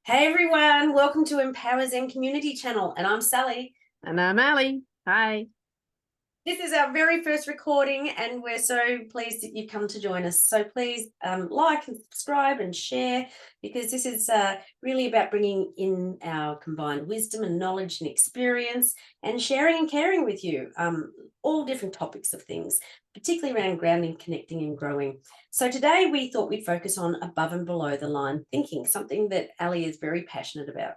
Hey everyone, welcome to EmpowerZen Community Channel, and I'm Sally. And I'm Ali. Hi. This is our very first recording, and we're so pleased that you've come to join us. So please like and subscribe and share, because this is really about bringing in our combined wisdom and knowledge and experience and sharing and caring with you all different topics of things, particularly around grounding, connecting and growing. So today we thought we'd focus on above and below the line thinking, something that Ali is very passionate about.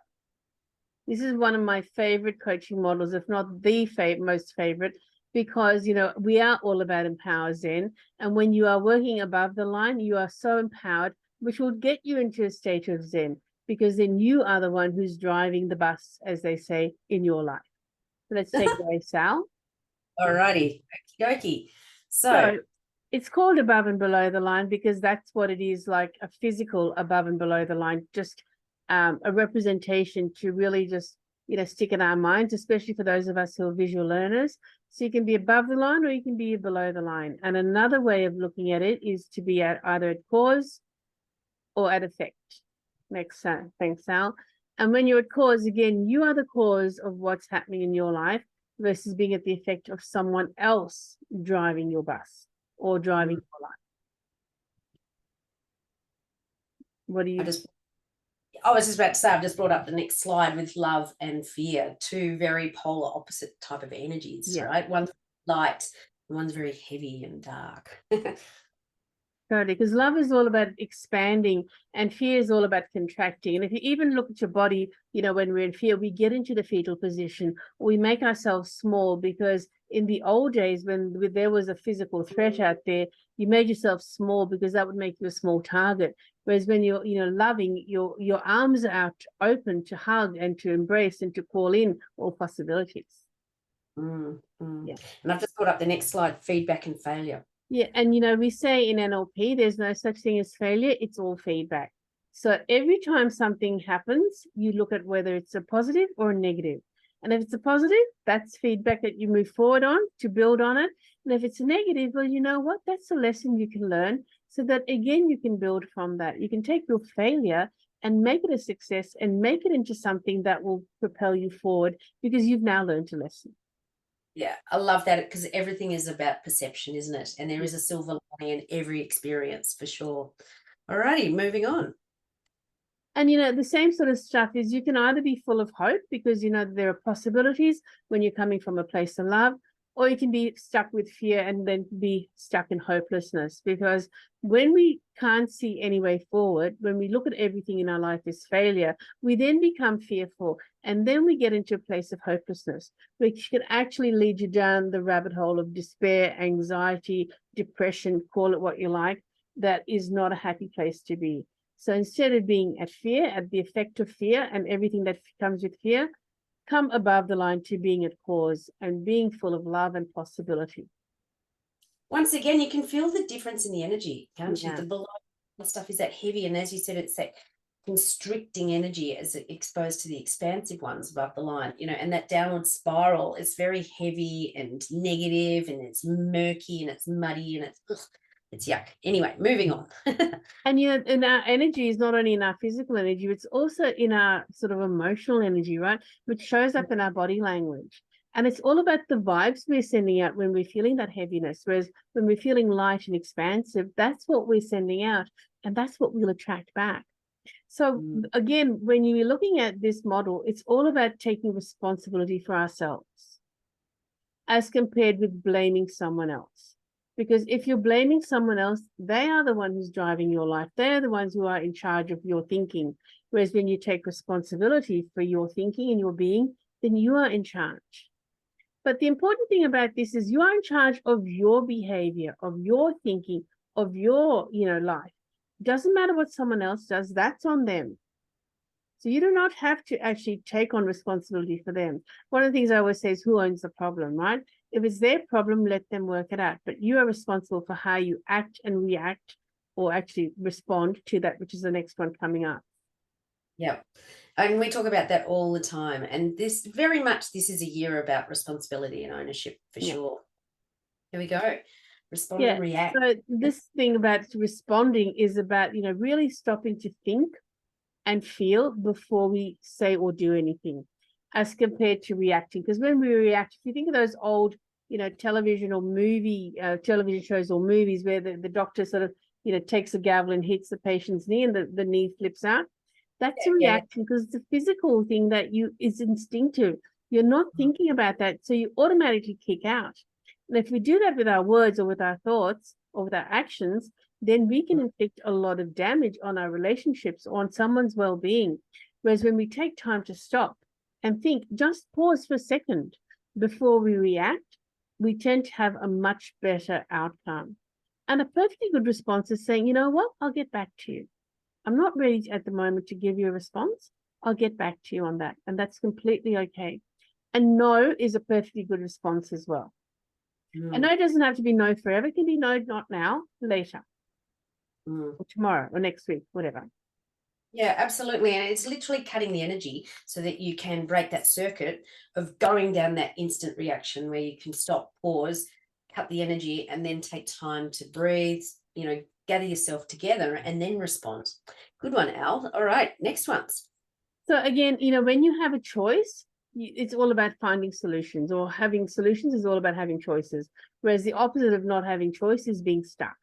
This is one of my favorite coaching models, if not the most favorite, because, we are all about Empower Zen. And when you are working above the line, you are so empowered, which will get you into a state of Zen, because then you are the one who's driving the bus, as they say, in your life. So let's take it away, Sal. Alrighty, okie dokie. So it's called above and below the line because that's what it is, like a physical above and below the line, just a representation to really just, stick in our minds, especially for those of us who are visual learners. So you can be above the line or you can be below the line. And another way of looking at it is to be at either at cause or at effect. Makes sense. Thanks, Sal. And when you're at cause, again, you are the cause of what's happening in your life versus being at the effect of someone else driving your bus or driving your life. What do you? I was just about to say, I've just brought up the next slide with love and fear, two very polar opposite type of energies, right? One's light, and one's very heavy and dark. Totally, because love is all about expanding and fear is all about contracting. And if you even look at your body, when we're in fear, we get into the fetal position, or we make ourselves small, because in the old days, when there was a physical threat out there, you made yourself small because that would make you a small target. Whereas when you're, loving, your arms are out open to hug and to embrace and to call in all possibilities. Yeah. And I've just brought up the next slide, feedback and failure. Yeah, and we say in NLP, there's no such thing as failure, it's all feedback. So every time something happens, you look at whether it's a positive or a negative. And if it's a positive, that's feedback that you move forward on to build on it. And if it's a negative, well, you know what? That's a lesson you can learn so that, again, you can build from that. You can take your failure and make it a success and make it into something that will propel you forward because you've now learned a lesson. Yeah, I love that, because everything is about perception, isn't it? And there is a silver lining in every experience for sure. All righty, moving on. And, the same sort of stuff is you can either be full of hope because, there are possibilities when you're coming from a place of love, or you can be stuck with fear and then be stuck in hopelessness. Because when we can't see any way forward, when we look at everything in our life as failure, we then become fearful. And then we get into a place of hopelessness, which can actually lead you down the rabbit hole of despair, anxiety, depression, call it what you like. That is not a happy place to be. So instead of being at fear, at the effect of fear and everything that comes with fear, come above the line to being at cause and being full of love and possibility. Once again, you can feel the difference in the energy, can't you? The below stuff is that heavy, and as you said, it's that constricting energy as exposed to the expansive ones above the line, and that downward spiral is very heavy and negative, and it's murky and it's muddy and it's yuck. Anyway, moving on. And and our energy is not only in our physical energy, it's also in our sort of emotional energy, right? Which shows up in our body language. And it's all about the vibes we're sending out when we're feeling that heaviness. Whereas when we're feeling light and expansive, that's what we're sending out. And that's what we'll attract back. So again, when you're looking at this model, it's all about taking responsibility for ourselves as compared with blaming someone else. Because if you're blaming someone else, they are the one who's driving your life. They're the ones who are in charge of your thinking. Whereas when you take responsibility for your thinking and your being, then you are in charge. But the important thing about this is you are in charge of your behavior, of your thinking, of your, life. It doesn't matter what someone else does, that's on them. So you do not have to actually take on responsibility for them. One of the things I always say is who owns the problem, right? If it's their problem, let them work it out. But you are responsible for how you act and react or actually respond to that, which is the next one coming up. Yeah. And we talk about that all the time. And this is a year about responsibility and ownership for sure. Here we go. Respond and react. So this thing about responding is about, really stopping to think and feel before we say or do anything, as compared to reacting. Because when we react, if you think of those old, television or television shows or movies where the doctor sort of, takes a gavel and hits the patient's knee and the knee flips out, that's a Yeah. reaction because it's a physical thing that is instinctive. You're not thinking about that, so you automatically kick out. And if we do that with our words or with our thoughts or with our actions, then we can inflict a lot of damage on our relationships or on someone's well-being. Whereas when we take time to stop and think, just pause for a second before we react, we tend to have a much better outcome. And a perfectly good response is saying, you know what, I'll get back to you. I'm not ready at the moment to give you a response. I'll get back to you on that. And that's completely okay. And no is a perfectly good response as well. And no doesn't have to be no forever. It can be no, not now, later, or tomorrow, or next week, whatever. Yeah, absolutely. And it's literally cutting the energy so that you can break that circuit of going down that instant reaction where you can stop, pause, cut the energy, and then take time to breathe, gather yourself together and then respond. Good one, Al. All right, next ones. So again, when you have a choice, it's all about finding solutions, or having solutions is all about having choices. Whereas the opposite of not having choice is being stuck.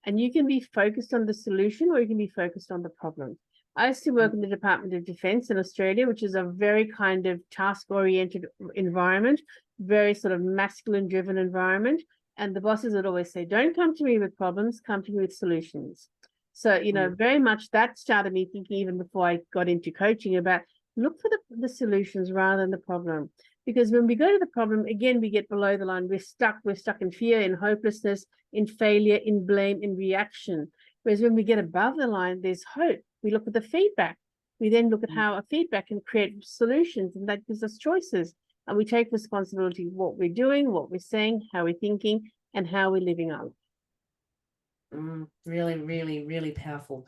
And you can be focused on the solution or you can be focused on the problem. I used to work in the Department of Defense in Australia, which is a very kind of task-oriented environment, very sort of masculine-driven environment. And the bosses would always say, don't come to me with problems, come to me with solutions. So, very much that started me thinking, even before I got into coaching, about look for the solutions rather than the problem. Because when we go to the problem, again, we get below the line. We're stuck in fear, in hopelessness, in failure, in blame, in reaction. Whereas when we get above the line, there's hope. We look at the feedback. We then look at how a feedback can create solutions, and that gives us choices. And we take responsibility for what we're doing, what we're saying, how we're thinking, and how we're living our life. Really, really, really powerful.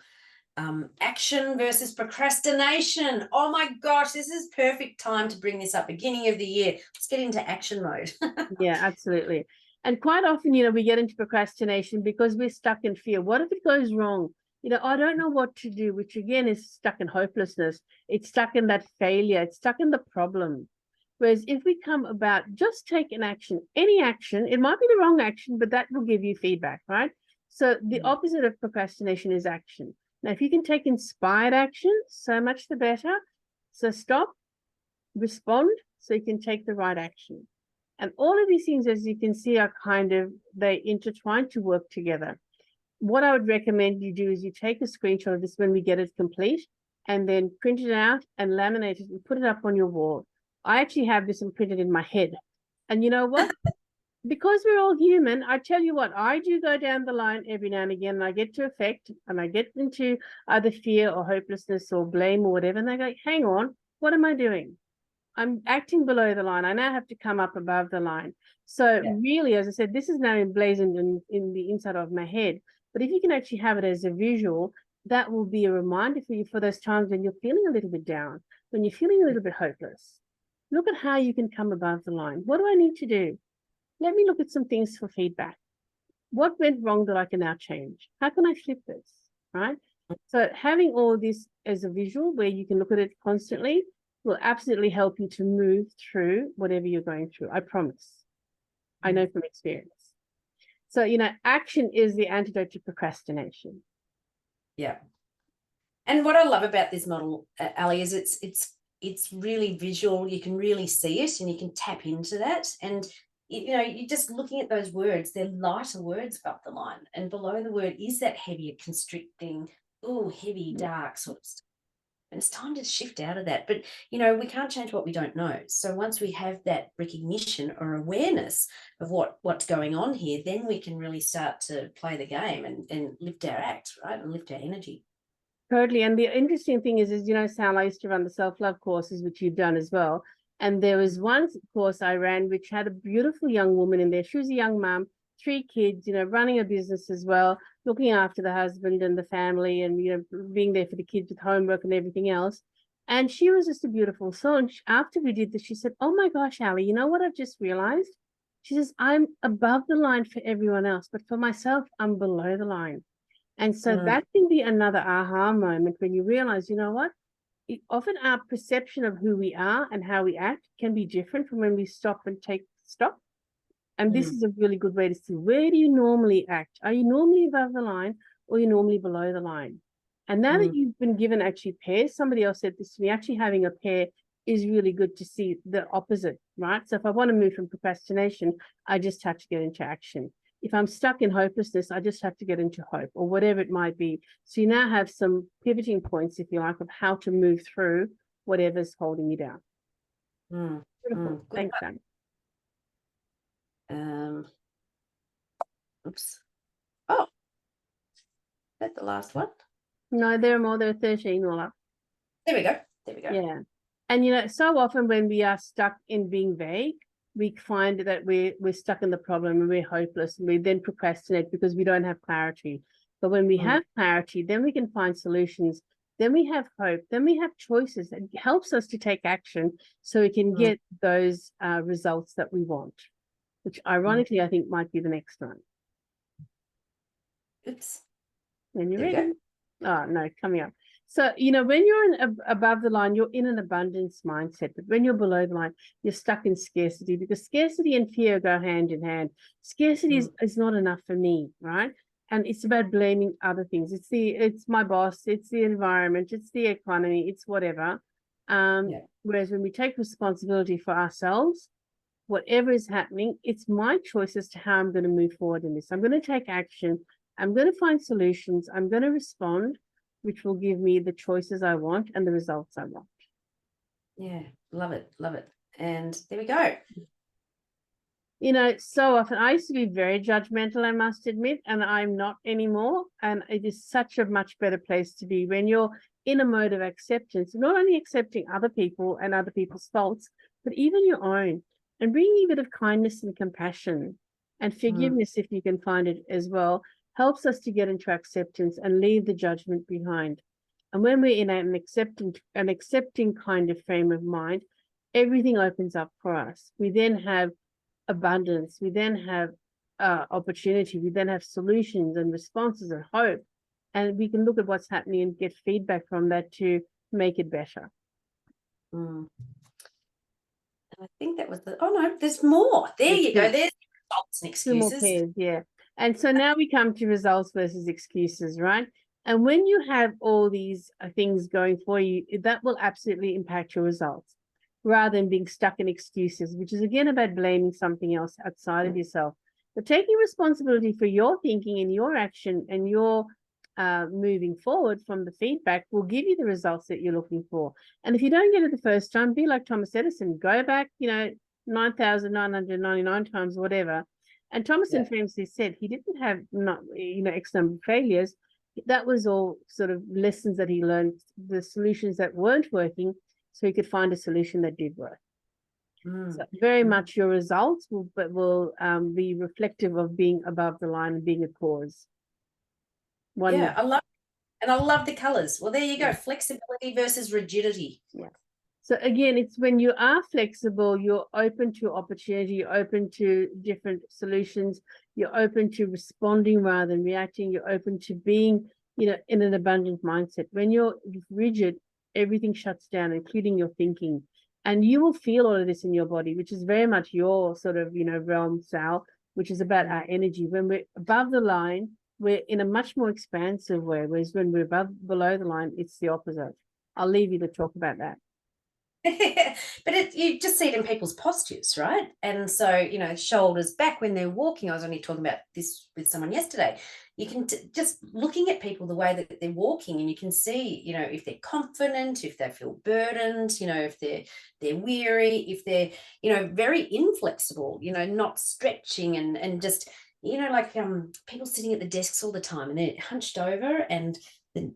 Action versus procrastination. Oh my gosh, this is perfect time to bring this up. Beginning of the year. Let's get into action mode. Yeah, absolutely. And quite often, we get into procrastination because we're stuck in fear. What if it goes wrong? I don't know what to do, which again is stuck in hopelessness. It's stuck in that failure. It's stuck in the problem. Whereas if we come about, just take an action, any action, it might be the wrong action, but that will give you feedback, right? So the opposite of procrastination is action. Now, if you can take inspired action, so much the better. So stop, respond, so you can take the right action. And all of these things, as you can see, are they intertwine to work together. What I would recommend you do is you take a screenshot of this when we get it complete, and then print it out and laminate it and put it up on your wall. I actually have this imprinted in my head. And you know what? Because we're all human, I tell you what, I do go down the line every now and again, and I get to affect, and I get into either fear or hopelessness or blame or whatever, and I go, hang on, what am I doing? I'm acting below the line. I now have to come up above the line. So really, as I said, this is now emblazoned in the inside of my head. But if you can actually have it as a visual, that will be a reminder for you for those times when you're feeling a little bit down, when you're feeling a little bit hopeless. Look at how you can come above the line. What do I need to do? Let me look at some things for feedback. What went wrong that I can now change? How can I flip this, right? So having all this as a visual where you can look at it constantly will absolutely help you to move through whatever you're going through. I promise. I know from experience. So, action is the antidote to procrastination. Yeah. And what I love about this model, Ali, is it's really visual. You can really see it and you can tap into that. And, you're just looking at those words. They're lighter words above the line. And below the word is that heavier, constricting, heavy, dark sort of stuff. And it's time to shift out of that. But, we can't change what we don't know. So once we have that recognition or awareness of what's going on here, then we can really start to play the game and lift our act, right? And lift our energy. Totally. And the interesting thing is, Sal, I used to run the self-love courses, which you've done as well. And there was one course I ran, which had a beautiful young woman in there. She was a young mom, 3 kids, running a business as well, looking after the husband and the family and, being there for the kids with homework and everything else. And she was just a beautiful soul. And after we did this, she said, oh my gosh, Ali, you know what I've just realized? She says, I'm above the line for everyone else, but for myself, I'm below the line. And so that can be another aha moment when you realize, you know what? Often our perception of who we are and how we act can be different from when we stop and take stock. And this is a really good way to see, where do you normally act? Are you normally above the line, or are you normally below the line? And now that you've been given actually pairs, somebody else said this to me, actually having a pair is really good to see the opposite, right? So if I want to move from procrastination, I just have to get into action. If I'm stuck in hopelessness, I just have to get into hope, or whatever it might be. So you now have some pivoting points, if you like, of how to move through whatever's holding you down. Beautiful. Thanks, Dan. Oops. Oh, is that the last one? No, there are more. There are 13 all up. There we go. There we go. Yeah. And, you know, so often when we are stuck in being vague, we find that we're stuck in the problem and we're hopeless, and we then procrastinate because we don't have clarity. But when we have clarity, then we can find solutions. Then we have hope. Then we have choices. It helps us to take action so we can get those results that we want, which ironically I think might be the next one. Oops. When you're ready. Oh, no, coming up. So, you know, when you're above the line, you're in an abundance mindset. But when you're below the line, you're stuck in scarcity, because scarcity and fear go hand in hand. Scarcity is not enough for me, right? And it's about blaming other things. It's my boss, it's the environment, it's the economy, it's whatever. Whereas when we take responsibility for ourselves, whatever is happening, it's my choice as to how I'm going to move forward in this. I'm going to take action. I'm going to find solutions. I'm going to respond, which will give me the choices I want and the results I want. Yeah, love it, love it. And there we go. You know, so often I used to be very judgmental, I must admit, and I'm not anymore. And it is such a much better place to be when you're in a mode of acceptance, not only accepting other people and other people's faults, but even your own, and bringing a bit of kindness and compassion and forgiveness, if you can find it as well, helps us to get into acceptance and leave the judgment behind. And when we're in an accepting kind of frame of mind, everything opens up for us. We then have abundance. We then have opportunity. We then have solutions and responses and hope. And we can look at what's happening and get feedback from that to make it better. I think that was oh no, there's more. There you go. There's results and excuses. Pairs, yeah. And so now we come to results versus excuses, right? And when you have all these things going for you, that will absolutely impact your results, rather than being stuck in excuses, which is again about blaming something else outside of yourself. But taking responsibility for your thinking and your action and your moving forward from the feedback will give you the results that you're looking for. And if you don't get it the first time, be like Thomas Edison, go back, 9,999 times, whatever. And Thomas famously said he didn't have X number of failures. That was all sort of lessons that he learned, the solutions that weren't working, so he could find a solution that did work. So very much your results will be reflective of being above the line and being a cause. I love the colors. Well, there you go. Flexibility versus rigidity. Yeah. So again, it's when you are flexible, you're open to opportunity, you're open to different solutions, you're open to responding rather than reacting, you're open to being, in an abundant mindset. When you're rigid, everything shuts down, including your thinking. And you will feel all of this in your body, which is very much your sort of, realm, Sal, which is about our energy. When we're above the line, we're in a much more expansive way, whereas when we're below the line, it's the opposite. I'll leave you to talk about that. But you just see it in people's postures, right? And so, shoulders back when they're walking. I was only talking about this with someone yesterday. You can just looking at people the way that they're walking, and you can see, if they're confident, if they feel burdened, if they're weary, if they're, very inflexible, not stretching and just, like people sitting at the desks all the time and they're hunched over and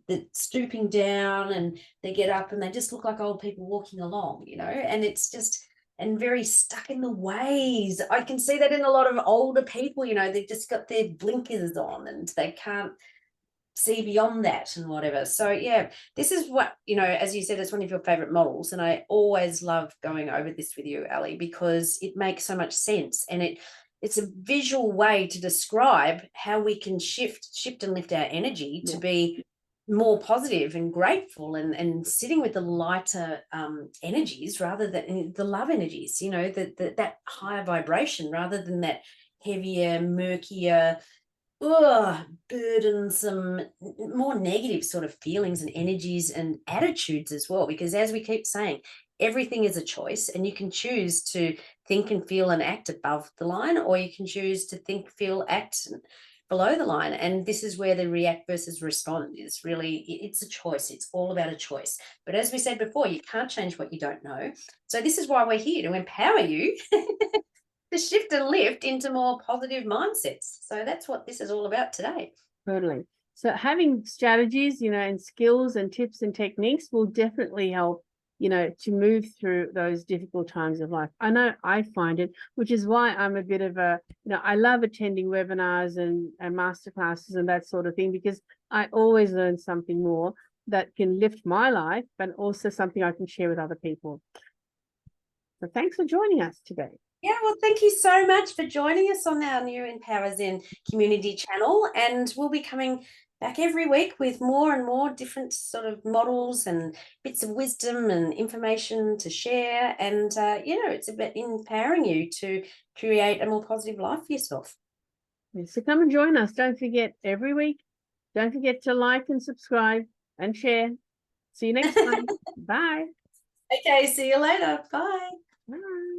the stooping down, and they get up and they just look like old people walking along, and it's just, and very stuck in the ways. I can see that in a lot of older people, they've just got their blinkers on and they can't see beyond that and whatever. So this is what, as you said, it's one of your favorite models, and I always love going over this with you, Ali, because it makes so much sense, and it's a visual way to describe how we can shift and lift our energy to be more positive and grateful and sitting with the lighter energies rather than the love energies, you know, that higher vibration rather than that heavier, murkier, burdensome, more negative sort of feelings and energies and attitudes as well. Because as we keep saying, everything is a choice, and you can choose to think and feel and act above the line, or you can choose to think, feel, act below the line. And this is where the react versus respond is really, it's a choice. It's all about a choice. But as we said before, you can't change what you don't know. So this is why we're here, to empower you to shift and lift into more positive mindsets. So that's what this is all about today. Totally. So having strategies, you know, and skills and tips and techniques will definitely help, you know, to move through those difficult times of life. I know I find it, which is why I'm a bit of a, you know, I love attending webinars and masterclasses and that sort of thing, because I always learn something more that can lift my life, but also something I can share with other people. So thanks for joining us today. Yeah, well, thank you so much for joining us on our new EmpowerZen Community Channel. And we'll be coming back every week with more and more different sort of models and bits of wisdom and information to share. And, you know, it's about empowering you to create a more positive life for yourself. So come and join us. Don't forget, every week, don't forget to like and subscribe and share. See you next time. Bye. Okay, see you later. Bye. Bye.